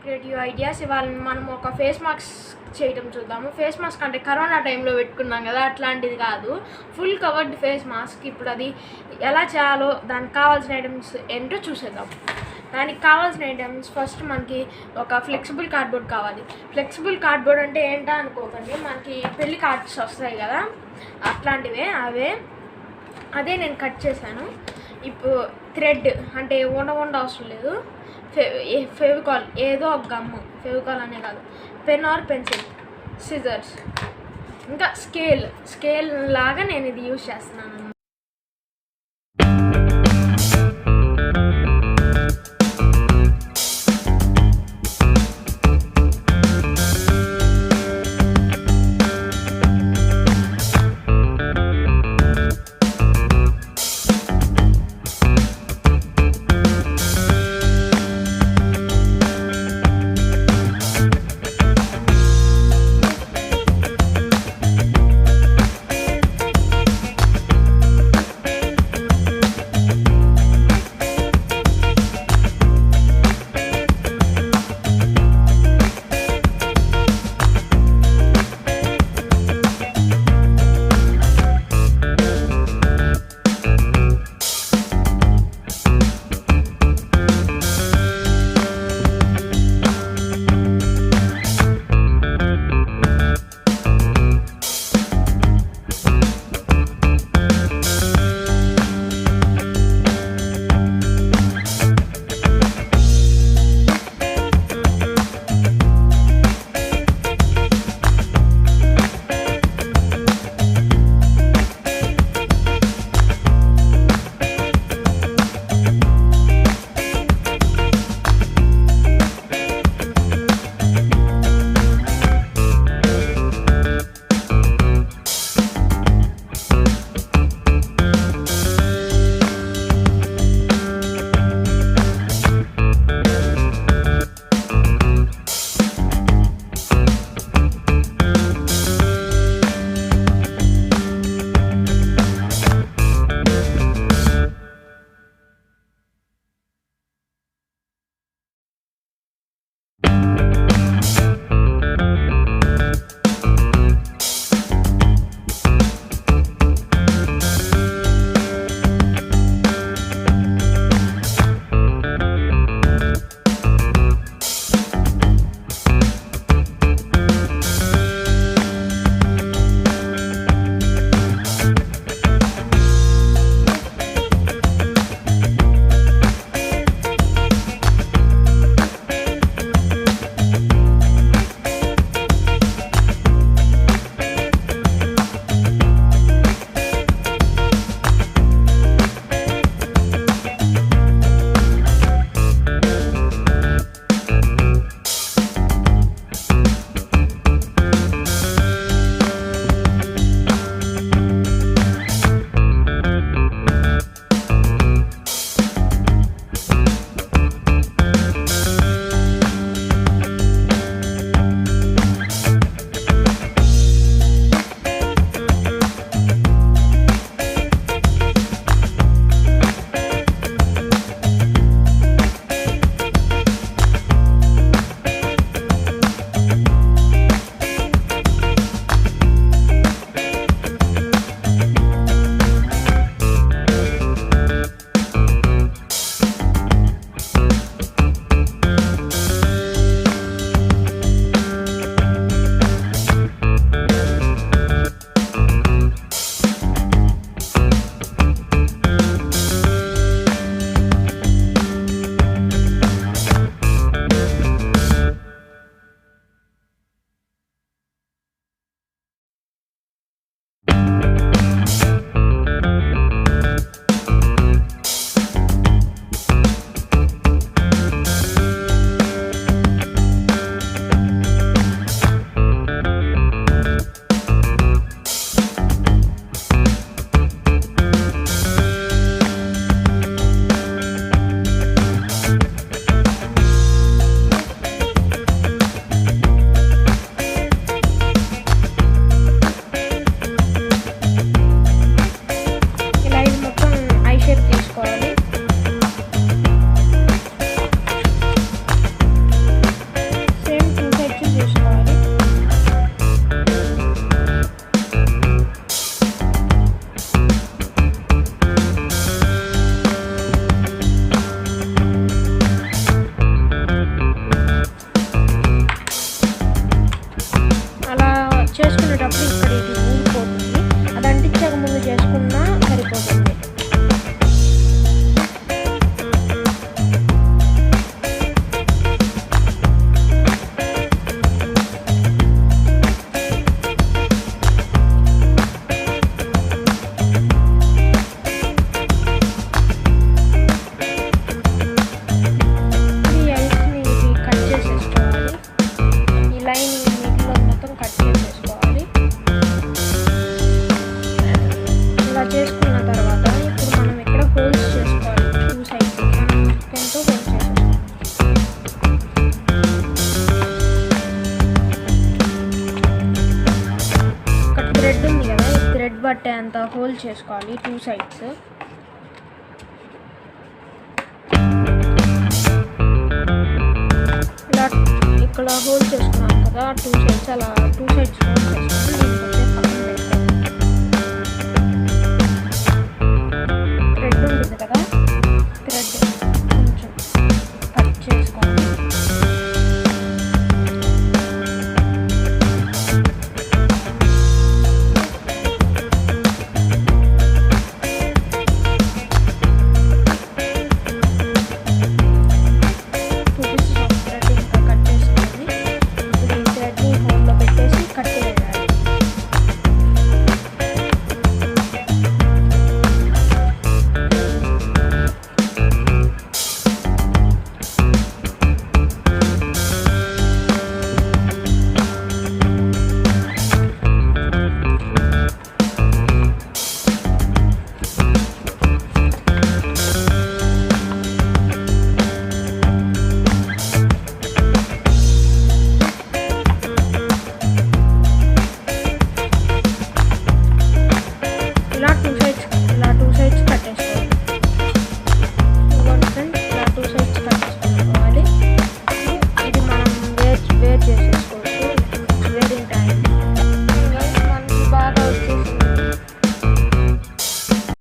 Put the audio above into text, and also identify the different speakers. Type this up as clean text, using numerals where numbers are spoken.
Speaker 1: Creative ideas. ఇవాళ మనం ఒక ఫేస్ మాస్క్ చేయడం చూద్దాము. ఫేస్ మాస్క్ అంటే కరోనా టైంలో పెట్టుకున్నాం కదా, అట్లాంటిది కాదు, ఫుల్ కవర్డ్ ఫేస్ మాస్క్. ఇప్పుడు అది ఎలా చేయాలో, దానికి కావాల్సిన ఐటమ్స్ ఏంటో చూసేద్దాం. దానికి కావాల్సిన ఐటమ్స్, ఫస్ట్ మనకి ఒక ఫ్లెక్సిబుల్ కార్డ్బోర్డ్ కావాలి. ఫ్లెక్సిబుల్ కార్డ్బోర్డ్ అంటే ఏంటో అనుకోకండి, మనకి పెళ్లి కార్డ్స్ వస్తాయి కదా అట్లాంటివే, అదే నేను కట్ చేశాను. ఇప్పుడు థ్రెడ్ అంటే ఉండ అవసరం లేదు, ఫెవికాల్ ఏదో ఒక గమ్ము, ఫెవికాల్ అనే కాదు, పెన్ ఆర్ పెన్సిల్, సిజర్స్, ఇంకా స్కేల్ లాగా నేను ఇది యూజ్ చేస్తున్నాను. థ్రెడ్ ఉంది కదా, ఈ థ్రెడ్ బట్టే అంత హోల్డ్ చేసుకోవాలి 2 సైడ్స్. ఇలా ఇక్కడ హోల్డ్ చేసుకున్నాం కదా 2 సైడ్స్, అలా 2 సైడ్స్ హోల్డ్ చేసుకొని